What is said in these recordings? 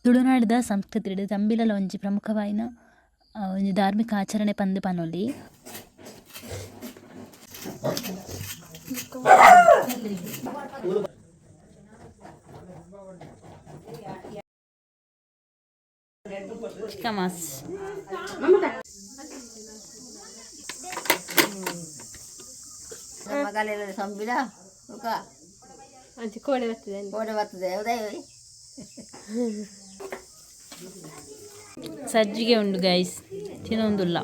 ತುಳುನಾಡದ ಸಂಸ್ಕೃತಿ ತಂಬಿಲಲ ಒಂಜಿ ಪ್ರಮುಖವಾಯಿನ ಒಂಜಿ ಧಾರ್ಮಿಕ ಆಚರಣೆ ಪಂದ್ ಪನೊಲಿ. ಕಮಾಸ್ ಮಗಲೆಲ್ಲ ಸಂಬಿಲ ಕೋಡೆ ಬರ್ತದೆ ಕೋಡೆ ಬರ್ತದೆ ಉದಯ ಸಜ್ಜಿಗೆ ಉಂಡು ಗೈಸ್, ತಿನ್ನೊಂದುಲ್ಲ.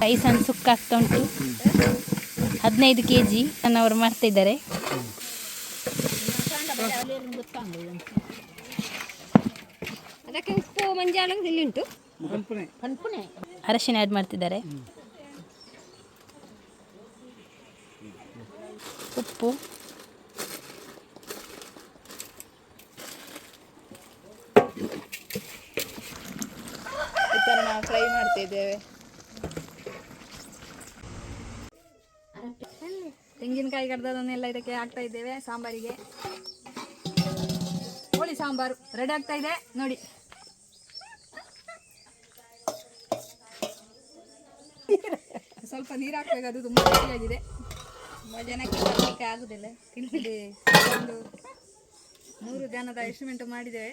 ರೈಸ್ ಅನ್ನು ಸುಕ್ಕಾಗ್ತಾ ಉಂಟು. 15 kg ನನ್ನವರು ಮಾಡ್ತಾ ಇದ್ದಾರೆ. ಅದಕ್ಕೆ ಉಪ್ಪು ಮಂಜಾಳ ಇಲ್ಲಿ ಉಂಟು, ಅರಶಿನ ಆ್ಯಡ್ ಮಾಡ್ತಿದ್ದಾರೆ. ಉಪ್ಪು, ಈ ಥರ ನಾವು ಫ್ರೈ ಮಾಡ್ತಾ ಇದ್ದೇವೆ. ತೆಂಗಿನಕಾಯಿ ಕಡ್ದದನ್ನೆಲ್ಲ ಇದಕ್ಕೆ ಹಾಕ್ತಾ ಇದ್ದೇವೆ. ಸಾಂಬಾರಿಗೆ ಕೋಳಿ ಸಾಂಬಾರು ರೆಡಿ ಆಗ್ತಾ ಇದೆ ನೋಡಿ. ಸ್ವಲ್ಪ ನೀರು ಹಾಕಬೇಕು, ಅದು ತುಂಬ ರುಚಿಯಾಗಿದೆ. ತುಂಬ ಜನಕ್ಕೆ ಬರಲಿಕ್ಕೆ ಆಗುದಿಲ್ಲ. ತಿಳಿ ಒಂದು 100 ಜನದ ಎಸ್ಟಿಮೇಟ್ ಮಾಡಿದ್ದೇವೆ.